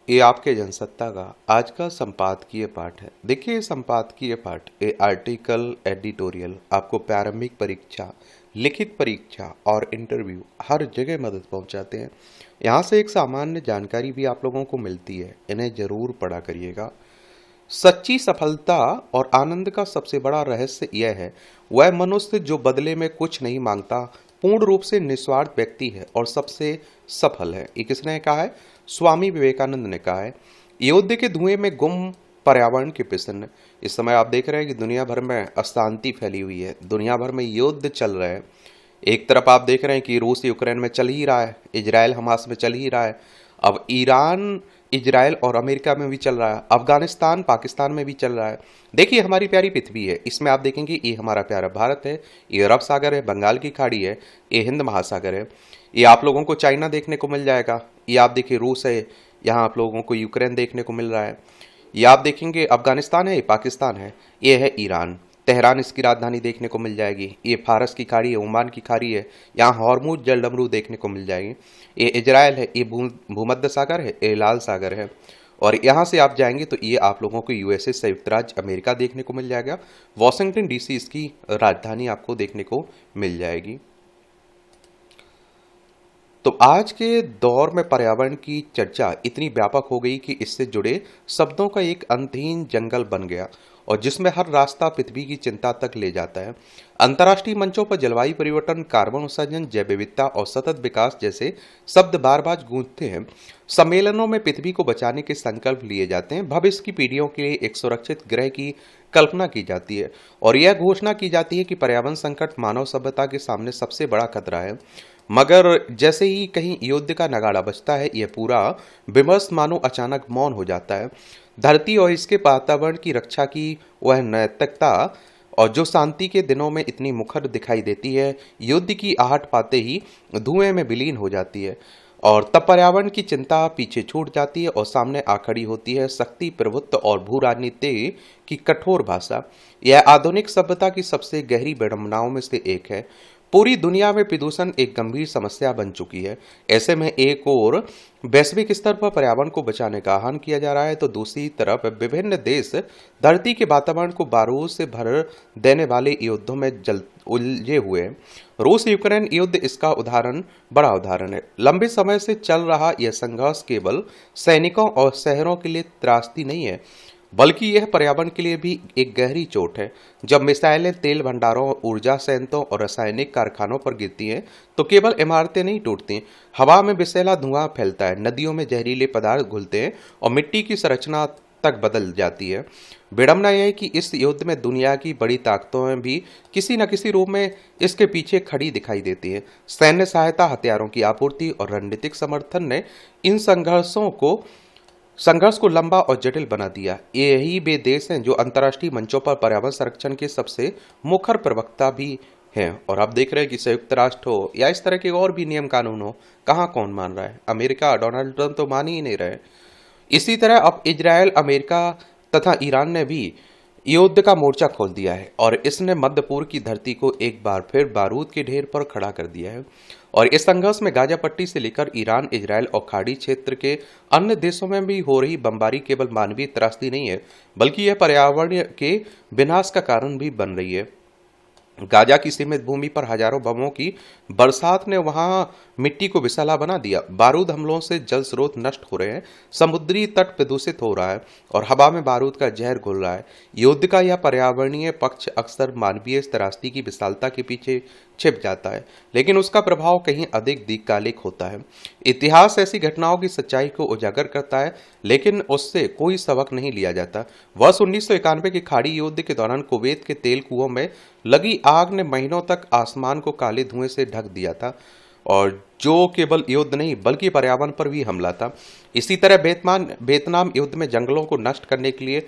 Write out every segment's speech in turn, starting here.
ये आपके जनसत्ता का आज का संपादकीय पाठ है। देखिए, ये संपादकीय पाठ ये आर्टिकल, एडिटोरियल आपको प्रारंभिक परीक्षा, लिखित परीक्षा और इंटरव्यू हर जगह मदद पहुंचाते हैं। यहाँ से एक सामान्य जानकारी भी आप लोगों को मिलती है। इन्हें जरूर पढ़ा करिएगा। सच्ची सफलता और आनंद का सबसे बड़ा रहस्य यह है, वह मनुष्य जो बदले में कुछ नहीं मांगता, पूर्ण रूप से निस्वार्थ व्यक्ति है और सबसे सफल है। ये किसने कहा है? स्वामी विवेकानंद ने कहा है। युद्ध के धुएं में गुम पर्यावरण के प्रश्न। इस समय आप देख रहे हैं कि दुनिया भर में अशांति फैली हुई है, दुनिया भर में युद्ध चल रहे हैं। एक तरफ आप देख रहे हैं कि रूस यूक्रेन में चल ही रहा है, इजराइल हमास में चल ही रहा है, अब ईरान इजराइल और अमेरिका में भी चल रहा है, अफगानिस्तान पाकिस्तान में भी चल रहा है। देखिए, हमारी प्यारी पृथ्वी है, इसमें आप देखेंगे ये हमारा प्यारा भारत है, ये अरब सागर है, बंगाल की खाड़ी है, ये हिंद महासागर है। ये आप लोगों को चाइना देखने को मिल जाएगा। ये आप देखिए रूस है, यहाँ आप लोगों को यूक्रेन देखने को मिल रहा है। ये आप देखेंगे अफगानिस्तान है, ये पाकिस्तान है, ये है ईरान। तेहरान इसकी राजधानी देखने को मिल जाएगी। ये फारस की खाड़ी है, ओमान की खाड़ी है, यहाँ हॉर्मुज जलडमरू देखने को मिल जाएगी। ये इजराइल है, ये भूमध्य सागर है, ये लाल सागर है। और यहाँ से आप जाएंगे तो ये आप लोगों को यूएसए, संयुक्त राज्य अमेरिका देखने को मिल जाएगा। वॉशिंगटन डीसी इसकी राजधानी आपको देखने को मिल जाएगी। तो आज के दौर में पर्यावरण की चर्चा इतनी व्यापक हो गई कि इससे जुड़े शब्दों का एक अंतहीन जंगल बन गया और जिसमें हर रास्ता पृथ्वी की चिंता तक ले जाता है। अंतर्राष्ट्रीय मंचों पर जलवायु परिवर्तन, कार्बन उत्सर्जन, जैव विविधता और सतत विकास जैसे शब्द बार बार गूंजते हैं। सम्मेलनों में पृथ्वी को बचाने के संकल्प लिए जाते हैं, भविष्य की पीढ़ियों के लिए एक सुरक्षित ग्रह की कल्पना की जाती है और यह घोषणा की जाती है कि पर्यावरण संकट मानव सभ्यता के सामने सबसे बड़ा खतरा है। मगर जैसे ही कहीं युद्ध का नगाड़ा बजता है, यह पूरा विमर्श मानो अचानक मौन हो जाता है। धरती और इसके वातावरण की रक्षा की वह नैतिकता और जो शांति के दिनों में इतनी मुखर दिखाई देती है, युद्ध की आहट पाते ही धुएं में विलीन हो जाती है और तब पर्यावरण की चिंता पीछे छूट जाती है और सामने आ खड़ी होती है शक्ति, प्रभुत्व और भू राजनीति की कठोर भाषा। यह आधुनिक सभ्यता की सबसे गहरी विडंबनाओं में से एक है। पूरी दुनिया में प्रदूषण एक गंभीर समस्या बन चुकी है। ऐसे में एक ओर वैश्विक स्तर पर पर्यावरण को बचाने का आह्वान किया जा रहा है, तो दूसरी तरफ विभिन्न देश धरती के वातावरण को बारूद से भर देने वाले युद्धों में उलझे हुए हैं। रूस यूक्रेन युद्ध इसका बड़ा उदाहरण है। लंबे समय से चल रहा यह संघर्ष केवल सैनिकों और शहरों के लिए त्रासदी नहीं है, बल्कि यह पर्यावरण के लिए भी एक गहरी चोट है। जब मिसाइलें तेल भंडारों, ऊर्जा संयंत्रों और रासायनिक कारखानों पर गिरती हैं, तो केवल इमारतें नहीं टूटती, हवा में विषैला धुआं फैलता है, नदियों में जहरीले पदार्थ घुलते हैं और मिट्टी की संरचना तक बदल जाती है। विडंबना यह है कि इस युद्ध में दुनिया की बड़ी ताकतों भी किसी न किसी रूप में इसके पीछे खड़ी दिखाई देती है। सैन्य सहायता, हथियारों की आपूर्ति और रणनीतिक समर्थन ने इन संघर्ष को लंबा और जटिल बना दिया। यही वे देश हैं जो अंतर्राष्ट्रीय मंचों पर पर्यावरण संरक्षण के सबसे मुखर प्रवक्ता भी हैं। और आप देख रहे हैं कि संयुक्त राष्ट्र हो या इस तरह के और भी नियम कानून हो, कहाँ कौन मान रहा है? अमेरिका, डोनाल्ड ट्रंप तो मान ही नहीं रहे। इसी तरह अब इजराइल, अमेरिका तथा ईरान ने भी युद्ध का मोर्चा खोल दिया है और इसने मध्य पूर्व की धरती को एक बार फिर बारूद के ढेर पर खड़ा कर दिया है। और इस संघर्ष में गाजा पट्टी से लेकर ईरान, इजराइल और खाड़ी क्षेत्र के अन्य देशों में भी हो रही बमबारी केवल मानवीय त्रासदी नहीं है, बल्कि यह पर्यावरण के विनाश का कारण भी बन रही है। गाजा की सीमित भूमि पर हजारों बमों की बरसात ने वहां मिट्टी को विषैला बना दिया। बारूद हमलों से जल स्रोत नष्ट हो रहे हैं, समुद्री तट प्रदूषित हो रहा है और हवा में बारूद का जहर घुल रहा है। युद्ध का यह पर्यावरणीय पक्ष अक्सर मानवीय त्रासदी की विशालता के पीछे छिप जाता है, लेकिन उसका प्रभाव कहीं अधिक दीर्घकालिक होता है। इतिहास ऐसी घटनाओं की सच्चाई को उजागर करता है, लेकिन उससे कोई सबक नहीं लिया जाता। वर्ष 1991 के खाड़ी युद्ध के दौरान कुवैत के तेल कुओं में लगी आग ने महीनों तक आसमान को काले धुएं से ढक दिया था, और जो केवल युद्ध नहीं बल्कि पर्यावरण पर भी हमला था। इसी तरह वियतनाम युद्ध में जंगलों को नष्ट करने के लिए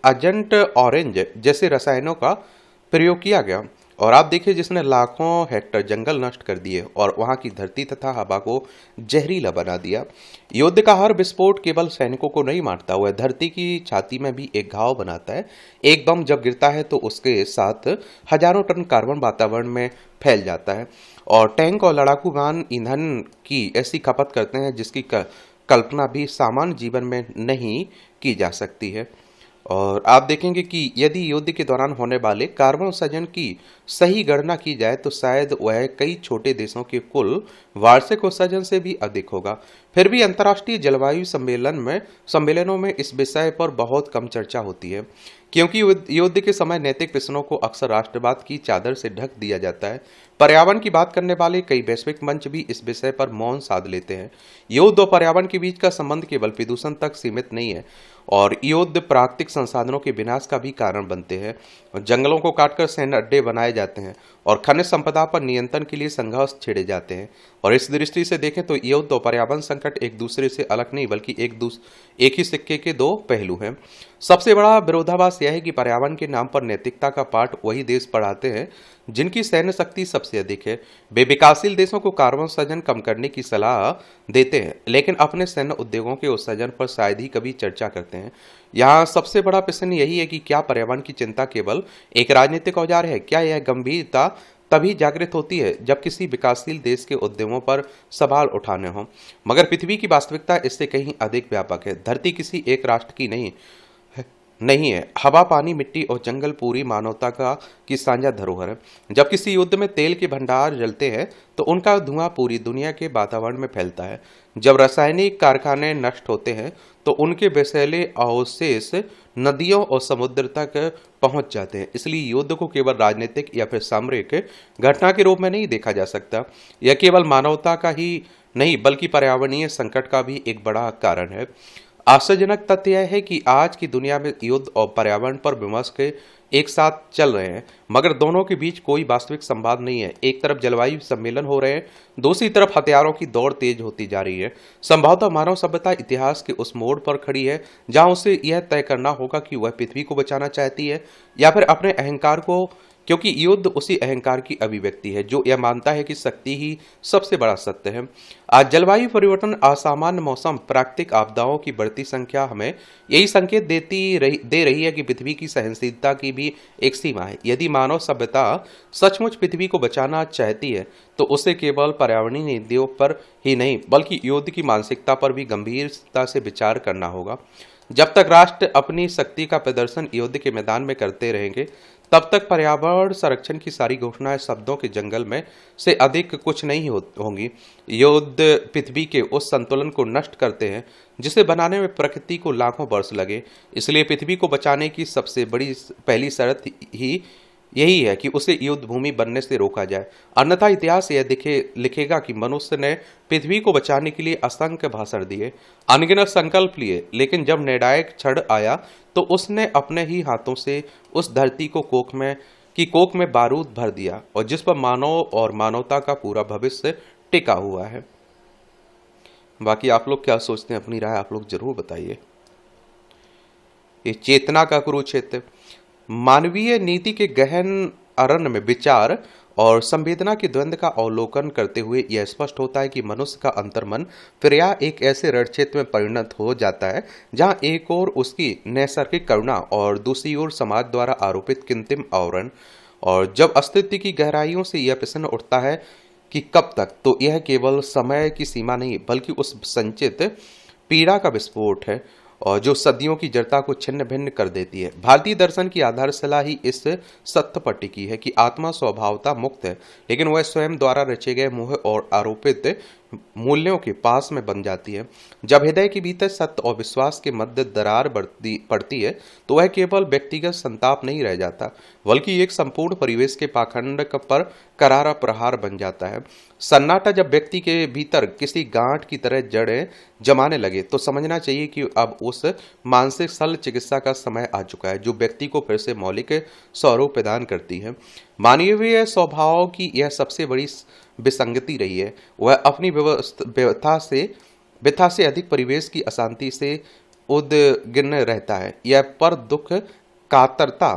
एजेंट ऑरेंज जैसे रसायनों का प्रयोग किया गया और आप देखिए जिसने लाखों हेक्टर जंगल नष्ट कर दिए और वहां की धरती तथा हवा को जहरीला बना दिया। युद्ध का हर विस्फोट केवल सैनिकों को नहीं मारता, वह धरती की छाती में भी एक घाव बनाता है। एक बम जब गिरता है तो उसके साथ हजारों टन कार्बन वातावरण में फैल जाता है और टैंक और लड़ाकू विमान ईंधन की ऐसी खपत करते हैं जिसकी कल्पना भी सामान्य जीवन में नहीं की जा सकती है। और आप देखेंगे कि यदि युद्ध के दौरान होने वाले कार्बन उत्सर्जन की सही गणना की जाए तो शायद वह कई छोटे देशों के कुल वार्षिक उत्सर्जन से भी अधिक होगा। फिर भी अंतर्राष्ट्रीय जलवायु सम्मेलनों में इस विषय पर बहुत कम चर्चा होती है, क्योंकि युद्ध के समय नैतिक प्रश्नों को अक्सर राष्ट्रवाद की चादर से ढक दिया जाता है। पर्यावरण की बात करने वाले कई वैश्विक मंच भी इस विषय पर मौन साध लेते हैं। युद्ध और पर्यावरण के बीच का संबंध केवल प्रदूषण तक सीमित नहीं है, और युद्ध प्राकृतिक संसाधनों के विनाश का भी कारण बनते हैं। जंगलों को काटकर सैन्य अड्डे बनाए जाते हैं और खनिज संपदा पर नियंत्रण के लिए संघर्ष छेड़े जाते हैं। और इस दृष्टि से देखें तो युद्ध और पर्यावरण संकट एक दूसरे से अलग नहीं बल्कि एक ही सिक्के के दो पहलू हैं। सबसे बड़ा विरोधाभास यह है कि पर्यावरण के नाम पर नैतिकता का पाठ वही देश पढ़ाते हैं जिनकी सैन्य शक्ति सबसे अधिक है। वे विकासशील देशों को कार्बन उत्सर्जन कम करने की सलाह देते हैं, लेकिन अपने सैन्य उद्योगों के उत्सर्जन पर शायद ही कभी चर्चा करते हैं। यहाँ सबसे बड़ा प्रश्न यही है कि क्या पर्यावरण की चिंता केवल एक राजनीतिक औजार है? क्या यह गंभीरता तभी जागृत होती है जब किसी विकासशील देश के उद्यमों पर सवाल उठाने हों? मगर पृथ्वी की वास्तविकता इससे कहीं अधिक व्यापक है। धरती किसी एक राष्ट्र की नहीं है। हवा, पानी, मिट्टी और जंगल पूरी मानवता की साझा धरोहर है। जब किसी युद्ध में तेल के भंडार जलते हैं तो उनका धुआं पूरी दुनिया के वातावरण में फैलता है। जब रासायनिक कारखाने नष्ट होते हैं तो उनके विषैले अवशेष नदियों और समुद्र तक पहुंच जाते हैं। इसलिए युद्ध को केवल राजनीतिक या फिर सामरिक घटना के रूप में नहीं देखा जा सकता। यह केवल मानवता का ही नहीं बल्कि पर्यावरणीय संकट का भी एक बड़ा कारण है। आश्चर्यजनक तथ्य यह है कि आज की दुनिया में युद्ध और पर्यावरण पर विमर्श के एक साथ चल रहे हैं, मगर दोनों के बीच कोई वास्तविक संवाद नहीं है। एक तरफ जलवायु सम्मेलन हो रहे हैं, दूसरी तरफ हथियारों की दौड़ तेज होती जा रही है। संभवतः मानव सभ्यता इतिहास के उस मोड़ पर खड़ी है जहां उसे यह तय करना होगा कि वह पृथ्वी को बचाना चाहती है या फिर अपने अहंकार को, क्योंकि युद्ध उसी अहंकार की अभिव्यक्ति है जो यह मानता है कि शक्ति ही सबसे बड़ा सत्य है। आज जलवायु परिवर्तन, असामान्य मौसम, प्राकृतिक आपदाओं की बढ़ती संख्या हमें यही संकेत दे रही है कि पृथ्वी की सहनशीलता की भी एक सीमा है। यदि मानव सभ्यता सचमुच पृथ्वी को बचाना चाहती है तो उसे केवल पर्यावरणीय नीतियों पर ही नहीं बल्कि युद्ध की मानसिकता पर भी गंभीरता से विचार करना होगा। जब तक राष्ट्र अपनी शक्ति का प्रदर्शन युद्ध के मैदान में करते रहेंगे तब तक पर्यावरण संरक्षण की सारी घोषणाएं शब्दों के जंगल में से अधिक कुछ नहीं होंगी। युद्ध पृथ्वी के उस संतुलन को नष्ट करते हैं जिसे बनाने में प्रकृति को लाखों वर्ष लगे। इसलिए पृथ्वी को बचाने की सबसे बड़ी पहली शर्त ही यही है कि उसे युद्ध भूमि बनने से रोका जाए। अन्यथा इतिहास यह लिखेगा कि मनुष्य ने पृथ्वी को बचाने के लिए असंख्य भाषण दिए, अनगिनत संकल्प लिए, लेकिन जब निर्णायक क्षण आया तो उसने अपने ही हाथों से उस धरती को कोख में बारूद भर दिया और जिस पर मानव और मानवता का पूरा भविष्य टिका हुआ है। बाकी आप लोग क्या सोचते हैं, अपनी राय आप लोग जरूर बताइए। ये चेतना का कुरुक्षेत्र। मानवीय नीति के गहन अरण्य में विचार और संवेदना के द्वंद्व का अवलोकन करते हुए यह स्पष्ट होता है कि मनुष्य का अंतर्मन फिर एक ऐसे रणक्षेत्र में परिणत हो जाता है जहां एक ओर उसकी नैसर्गिक करुणा और दूसरी ओर समाज द्वारा आरोपित कृत्रिम आवरण। और जब अस्तित्व की गहराइयों से यह प्रश्न उठता है कि कब तक, तो यह केवल समय की सीमा नहीं बल्कि उस संचित पीड़ा का विस्फोट है और जो सदियों की जड़ता को छिन्न भिन्न कर देती है। भारतीय दर्शन की आधारशिला ही इस सत्य पर टिकी है कि आत्मा स्वभावतः मुक्त है, लेकिन वह स्वयं द्वारा रचे गए मोह और आरोपित मूल्यों के पास में बन जाती है। जब हृदय के भीतर सत्य और विश्वास के मध्य दरार पड़ती है तो वह केवल व्यक्तिगत संताप नहीं रह जाता बल्कि एक संपूर्ण परिवेश के पाखंड पर करारा प्रहार बन जाता है। सन्नाटा जब व्यक्ति के भीतर किसी गांठ की तरह जड़ें जमाने लगे तो समझना चाहिए कि अब उस मानसिक शल्य चिकित्सा का समय आ चुका है जो व्यक्ति को फिर से मौलिक स्वरूप प्रदान करती है। मानवीय स्वभाव की यह सबसे बड़ी विसंगति रही है। वह अपनी व्यथा से अधिक परिवेश की अशांति से उद्विग्न रहता है। यह पर दुख कातरता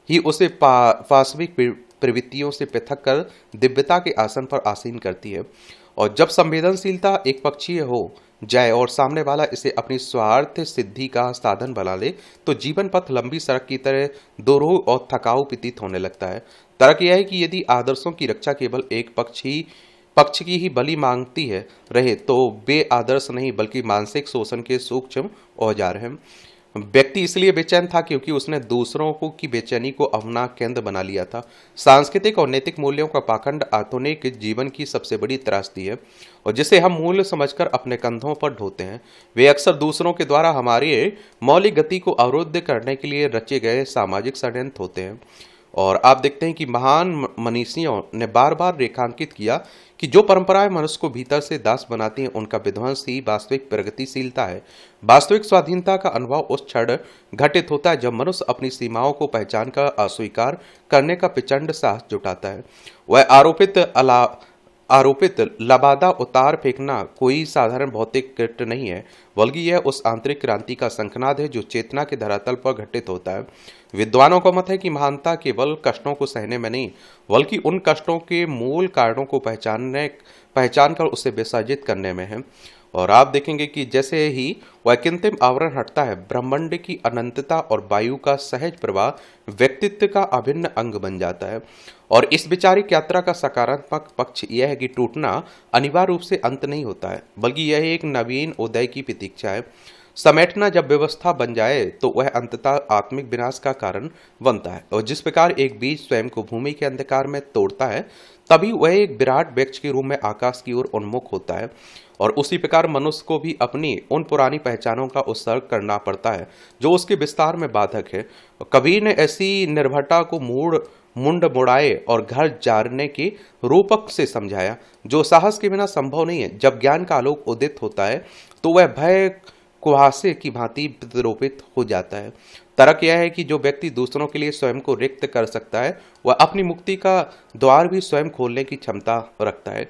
ही उसे पाशविक प्रवृत्तियों से पृथक कर दिव्यता के आसन पर आसीन करती है। और जब संवेदनशीलता एक पक्षीय हो जाए और सामने वाला इसे अपनी स्वार्थ सिद्धि का साधन बना ले तो जीवन पथ लंबी सड़क की तरह दुरूह और थकाऊ प्रतीत होने लगता है। तर्क यह है कि यदि आदर्शों की रक्षा केवल एक पक्ष ही पक्ष की ही बलि मांगती है रहे तो वे आदर्श नहीं बल्कि मानसिक शोषण के सूक्ष्म औजार हैं। व्यक्ति इसलिए बेचैन था क्योंकि उसने दूसरों को की बेचैनी को अपना केंद्र बना लिया था। सांस्कृतिक और नैतिक मूल्यों का पाखंड आधुनिक जीवन की सबसे बड़ी त्रासदी है और जिसे हम मूल्य समझकर अपने कंधों पर ढोते हैं, वे अक्सर दूसरों के द्वारा हमारी मौलिक गति को अवरुद्ध करने के लिए रचे गए सामाजिक षड्यंत्र होते हैं। और आप देखते हैं कि महान मनीषियों ने बार बार रेखांकित किया कि जो परंपराएं मनुष्य को भीतर से दास बनाती हैं उनका विध्वंस ही वास्तविक प्रगतिशीलता है। वास्तविक स्वाधीनता का अनुभव उस क्षण घटित होता है जब मनुष्य अपनी सीमाओं को पहचान कर अस्वीकार करने का प्रचंड साहस जुटाता है। वह आरोपित लबादा उतार फेंकना कोई साधारण भौतिक कृत्य नहीं है, बल्कि यह उस आंतरिक क्रांति का शंखनाद है जो चेतना के धरातल पर घटित होता है। विद्वानों का मत है कि महानता केवल कष्टों को सहने में नहीं, बल्कि उन कष्टों के मूल कारणों को पहचान कर उसे विसर्जित करने में है। और आप देखेंगे कि जैसे ही वह कृत्रिम आवरण हटता है, ब्रह्मांड की अनंतता और वायु का सहज प्रवाह व्यक्तित्व का अभिन्न अंग बन जाता है। और इस विचारिक यात्रा का सकारात्मक पक्ष यह है कि टूटना अनिवार्य रूप से अंत नहीं होता है, बल्कि यह एक नवीन उदय की प्रतीक्षा है। समेटना जब व्यवस्था बन जाए तो वह अंततः आत्मिक विनाश का कारण बनता है। और जिस प्रकार एक बीज स्वयं को भूमि के अंधकार में तोड़ता है, तभी वह एक विराट वृक्ष के रूप में आकाश की ओर उन्मुख होता है। और उसी प्रकार मनुष्य को भी अपनी उन पुरानी पहचानों का उत्सर्ग करना पड़ता है जो उसके विस्तार में बाधक है। कबीर ने ऐसी निर्भरता को मुंड मुड़ाए और घर जारने के रूपक से समझाया, जो साहस के बिना संभव नहीं है। जब ज्ञान का आलोक उदित होता है तो वह भय कुहासे की भांति प्रतिरूपित हो जाता है। तर्क यह है कि जो व्यक्ति दूसरों के लिए स्वयं को रिक्त कर सकता है, वह अपनी मुक्ति का द्वार भी स्वयं खोलने की क्षमता रखता है।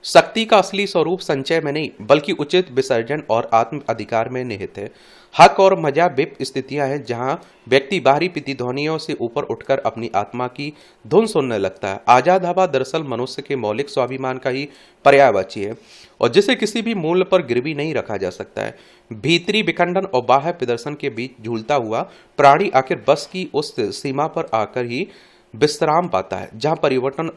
शक्ति का असली स्वरूप संचय में नहीं, बल्कि उचित विसर्जन और आत्म अधिकार में निहित है। हक और मजा विप स्थितियां हैं जहां व्यक्ति बाहरी प्रतिध्वनियों से ऊपर उठकर अपनी आत्मा की धुन सुनने लगता है। आजाद हवा दरअसल मनुष्य के मौलिक स्वाभिमान का ही पर्यायवाची है और जिसे किसी भी मूल्य पर गिरवी नहीं रखा जा सकता है। भीतरी विखंडन और बाह्य प्रदर्शन के बीच झूलता हुआ प्राणी आखिर बस की उस सीमा पर आकर ही विश्राम पाता है जहां परिवर्तन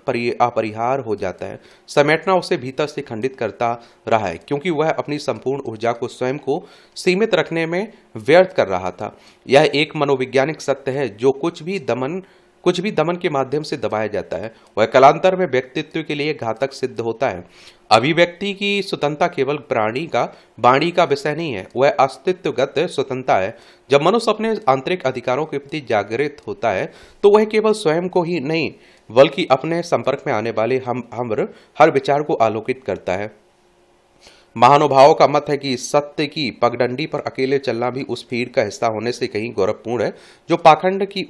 अपरिहार्य हो जाता है। समेटना उसे भीतर से खंडित करता रहा है क्योंकि वह अपनी संपूर्ण ऊर्जा को स्वयं को सीमित रखने में व्यर्थ कर रहा था। यह एक मनोवैज्ञानिक सत्य है जो कुछ भी दमन के माध्यम से दबाया जाता है वह कालांतर में व्यक्तित्व के लिए घातक सिद्ध होता है। अभिव्यक्ति की स्वतंत्रता केवल वाणी का विषय नहीं है, वह अस्तित्वगत स्वतंत्रता है। जब मनुष्य अपने आंतरिक अधिकारों के प्रति जागृत होता है तो वह केवल स्वयं को ही नहीं बल्कि अपने संपर्क में आने वाले हर विचार को आलोकित करता है। महानुभावों का मत है कि सत्य की पगडंडी पर अकेले चलना भी उस भीड़ का हिस्सा होने से कहीं गौरवपूर्ण है जो पाखंड की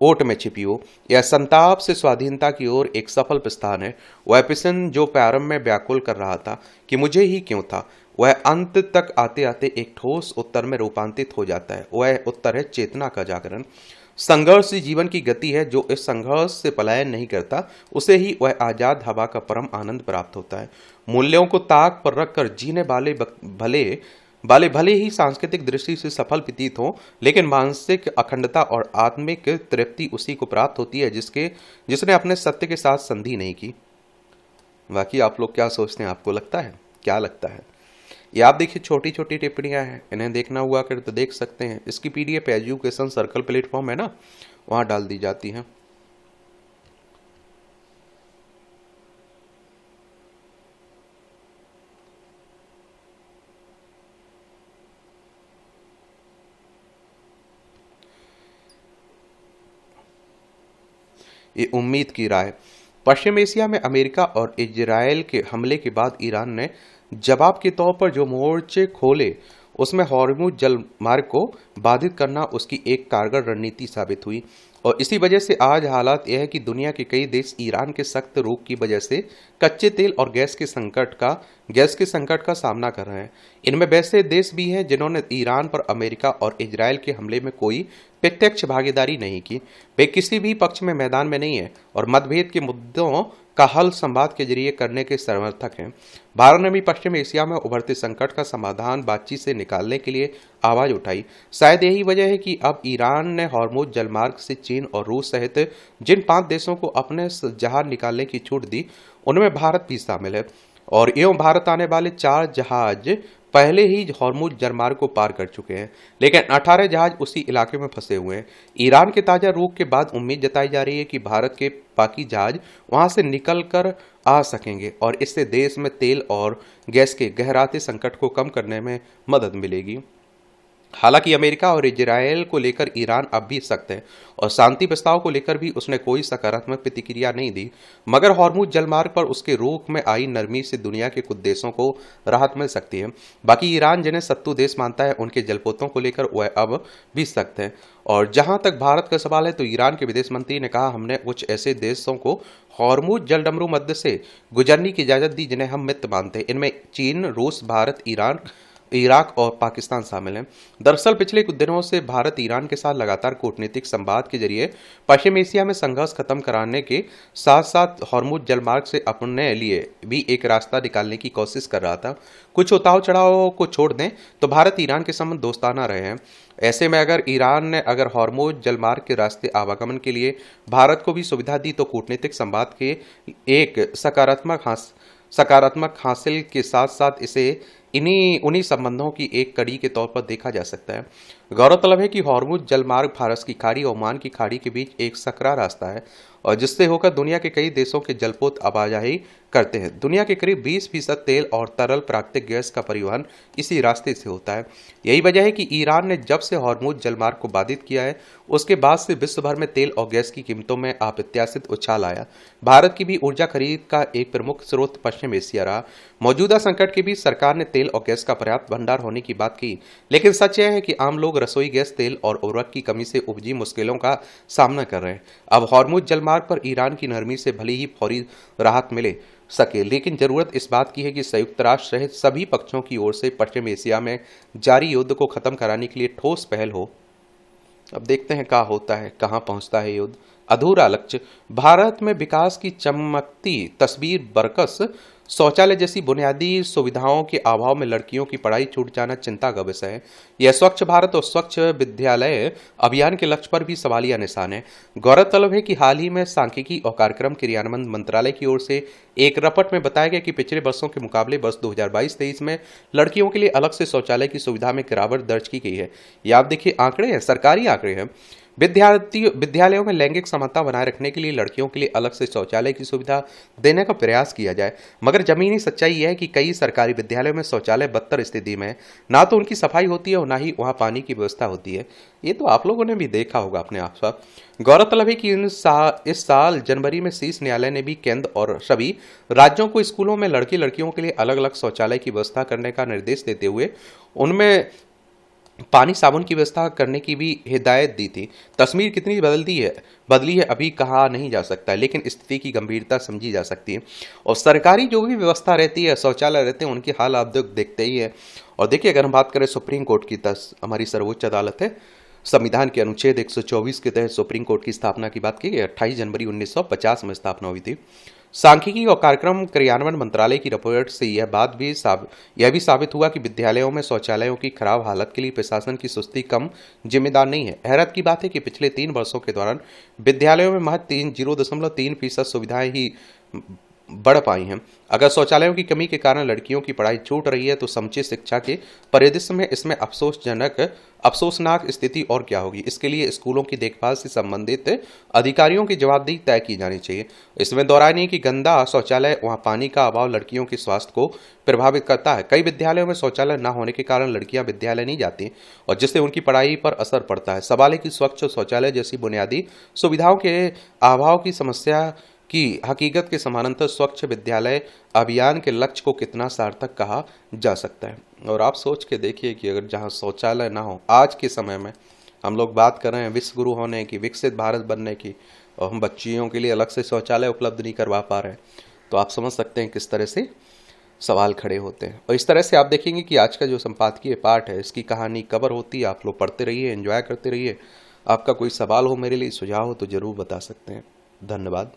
ओट में छिपी हो। यह संताप से स्वाधीनता की ओर एक सफल प्रस्थान है। वह प्रश्न जो प्रारंभ में व्याकुल कर रहा था कि मुझे ही क्यों था, वह अंत तक आते आते एक ठोस उत्तर में रूपांतरित हो जाता है। वह उत्तर है चेतना का जागरण। संघर्ष ही जीवन की गति है। जो इस संघर्ष से पलायन नहीं करता उसे ही वह आजाद हवा का परम आनंद प्राप्त होता है। मूल्यों को ताक पर रखकर जीने भले ही सांस्कृतिक दृष्टि से सफल प्रतीत हो, लेकिन मानसिक अखंडता और आत्मिक तृप्ति उसी को प्राप्त होती है जिसने अपने सत्य के साथ संधि नहीं की। बाकी आप लोग क्या सोचते हैं, आपको लगता है, क्या लगता है? ये आप देखिए छोटी छोटी टिप्पणियां हैं, इन्हें देखना हुआ कर तो देख सकते हैं। इसकी पीडीएफ एजुकेशन सर्कल प्लेटफॉर्म है ना, वहां डाल दी जाती है। ये उम्मीद की राय। पश्चिम एशिया में अमेरिका और इजराइल के हमले के बाद ईरान ने जवाब के तौर पर जो मोर्चे खोले उसमें हॉर्मुज जलमार्ग को बाधित करना उसकी एक कारगर रणनीति साबित हुई। और इसी वजह से आज हालात यह है कि दुनिया के कई देश ईरान के सख्त रुख की वजह से कच्चे तेल और गैस के संकट का सामना कर रहे हैं। इनमें वैसे देश भी हैं जिन्होंने ईरान पर अमेरिका और इजराइल के हमले में कोई प्रत्यक्ष भागीदारी नहीं की। वे किसी भी पक्ष में मैदान में नहीं है और मतभेद के मुद्दों का हल संवाद के जरिए करने के समर्थक हैं। भारत ने भी पश्चिम एशिया में उभरते संकट का समाधान बातचीत से निकालने के लिए आवाज उठाई। शायद यही वजह है कि अब ईरान ने हॉर्मुज जलमार्ग से चीन और रूस सहित जिन 5 देशों को अपने जहाज निकालने की छूट दी उनमें भारत भी शामिल है। और एवं भारत आने वाले 4 जहाज पहले ही हॉर्मुज जलमार्ग को पार कर चुके हैं, लेकिन 18 जहाज उसी इलाके में फंसे हुए हैं। ईरान के ताजा रुख के बाद उम्मीद जताई जा रही है कि भारत के बाकी जहाज वहां से निकल कर आ सकेंगे और इससे देश में तेल और गैस के गहराते संकट को कम करने में मदद मिलेगी। हालांकि अमेरिका और इजरायल को लेकर ईरान अब भी सख्त है और शांति प्रस्ताव को लेकर भी उसने कोई सकारात्मक प्रतिक्रिया नहीं दी, मगर हॉर्मुज जलमार्ग पर उसके रुख में आई नरमी से दुनिया के कुछ देशों को राहत मिल सकती है। बाकी ईरान जिन्हें शत्रु देश मानता है, उनके जलपोतों को लेकर वह अब भी सख्त है। और जहां तक भारत का सवाल है तो ईरान के विदेश मंत्री ने कहा, हमने कुछ ऐसे देशों को हॉर्मुज जलडमरू मध्य से गुजरने की इजाजत दी जिन्हें हम मित्र मानते हैं। इनमें चीन, रूस, भारत, ईरान, इराक और पाकिस्तान शामिल हैं। दरअसल पिछले कुछ दिनों से भारत ईरान के साथ लगातार कूटनीतिक संवाद के जरिए पश्चिम एशिया में संघर्ष खत्म कराने के साथ साथ हॉर्मुज जलमार्ग से अपने लिए भी एक रास्ता निकालने की कोशिश कर रहा था। कुछ उतार चढ़ाव को छोड़ दें तो भारत ईरान के संबंध दोस्ताना रहे हैं। ऐसे में अगर ईरान ने हॉर्मुज जलमार्ग के रास्ते आवागमन के लिए भारत को भी सुविधा दी तो कूटनीतिक संवाद के एक सकारात्मक हासिल के साथ साथ इसे उन्हीं संबंधों की एक कड़ी के तौर पर देखा जा सकता है। गौरतलब है कि हॉर्मुज जलमार्ग फारस की खाड़ी और ओमान की खाड़ी के बीच एक सकरा रास्ता है और जिससे होकर दुनिया के कई देशों के जलपोत आवाजाही करते हैं। दुनिया के करीब 20% तेल और तरल प्राकृतिक गैस का परिवहन इसी रास्ते से होता है। यही वजह है कि ईरान ने जब से हॉर्मुज जलमार्ग को बाधित किया है, उसके बाद से विश्व भर में तेल और गैस की कीमतों में अप्रत्याशित उछाल आया। भारत की भी ऊर्जा खरीद का एक प्रमुख स्रोत पश्चिम एशिया रहा। मौजूदा संकट के बीच सरकार ने तेल और गैस का पर्याप्त भंडार होने की बात की, लेकिन सच यह है कि आम लोग रसोई गैस, तेल और उर्वरक की कमी से उपजी मुश्किलों का सामना कर रहे हैं। अब हॉर्मुज जलमार्ग पर ईरान की नरमी से भले ही फौरी राहत मिले सके, लेकिन जरूरत इस बात की है कि संयुक्त राष्ट्र सहित सभी पक्षों की ओर से पश्चिम एशिया में जारी युद्ध को खत्म कराने के लिए ठोस पहल हो। अब देखते हैं क्या होता है, कहां पहुंचता है युद्ध। अधूरा लक्ष्य। भारत में विकास की चमकती तस्वीर बरकस शौचालय जैसी बुनियादी सुविधाओं के अभाव में लड़कियों की पढ़ाई छूट जाना चिंता का विषय है। यह स्वच्छ भारत और स्वच्छ विद्यालय अभियान के लक्ष्य पर भी सवालिया निशान है। गौरतलब है कि हाल ही में सांख्यिकी और कार्यक्रम क्रियान्वयन मंत्रालय की ओर से एक रिपोर्ट में बताया गया कि पिछले वर्षों के मुकाबले वर्ष 2022-23 में लड़कियों के लिए अलग से शौचालय की सुविधा में गिरावट दर्ज की गई है। ये आप देखिए आंकड़े हैं, सरकारी आंकड़े हैं। विद्यालयों में लैंगिक समानता बनाए रखने के लिए लड़कियों के लिए अलग से शौचालय की सुविधा देने का प्रयास किया जाए, मगर जमीनी सच्चाई यह है कि कई सरकारी विद्यालयों में शौचालय बदतर स्थिति में है। ना तो उनकी सफाई होती है और ना ही वहां पानी की व्यवस्था होती है। ये तो आप लोगों ने भी देखा होगा अपने आसपास। गौरतलब है कि इस साल जनवरी में शीर्ष न्यायालय ने भी केंद्र और सभी राज्यों को स्कूलों में लड़के लड़कियों के लिए अलग अलग शौचालय की व्यवस्था करने का निर्देश देते हुए उनमें पानी साबुन की व्यवस्था करने की भी हिदायत दी थी। तस्वीर कितनी बदली है अभी कहा नहीं जा सकता है, लेकिन स्थिति की गंभीरता समझी जा सकती है। और सरकारी जो भी व्यवस्था रहती है, शौचालय रहते हैं, उनकी हाल आप देखते ही है। और देखिए, अगर हम बात करें सुप्रीम कोर्ट की, हमारी सर्वोच्च अदालत है, संविधान के अनुच्छेद 124 के तहत सुप्रीम कोर्ट की स्थापना की बात की गई। 28 जनवरी 1950 में स्थापना हुई थी। सांख्यिकी और कार्यक्रम क्रियान्वयन मंत्रालय की रिपोर्ट से यह भी साबित हुआ कि विद्यालयों में शौचालयों की खराब हालत के लिए प्रशासन की सुस्ती कम जिम्मेदार नहीं है। हैरत की बात है कि पिछले 3 वर्षों के दौरान विद्यालयों में महज 0.3% सुविधाएं ही बढ़ पाई हैं। अगर शौचालयों की कमी के कारण लड़कियों की पढ़ाई छूट रही है तो समूची शिक्षा के परिदृश्य में इसमें अफसोसनाक स्थिति और क्या होगी। इसके लिए स्कूलों की देखभाल से संबंधित अधिकारियों की जवाबदेही तय की जानी चाहिए। इसमें दोहरानी कि गंदा शौचालय, वहां पानी का अभाव लड़कियों के स्वास्थ्य को प्रभावित करता है। कई विद्यालयों में शौचालय न होने के कारण लड़कियां विद्यालय नहीं जाती और जिससे उनकी पढ़ाई पर असर पड़ता है। सवाल है कि स्वच्छ शौचालय जैसी बुनियादी सुविधाओं के अभाव की समस्या की हकीकत के समानांतर स्वच्छ विद्यालय अभियान के लक्ष्य को कितना सार्थक कहा जा सकता है। और आप सोच के देखिए कि अगर जहां शौचालय ना हो, आज के समय में हम लोग बात कर रहे हैं विश्व गुरु होने की, विकसित भारत बनने की, और हम बच्चियों के लिए अलग से शौचालय उपलब्ध नहीं करवा पा रहे हैं, तो आप समझ सकते हैं किस तरह से सवाल खड़े होते हैं। और इस तरह से आप देखेंगे कि आज का जो संपादकीय पाठ है, इसकी कहानी कवर होती है। आप लोग पढ़ते रहिए, एंजॉय करते रहिए। आपका कोई सवाल हो, मेरे लिए सुझाव हो तो जरूर बता सकते हैं। धन्यवाद।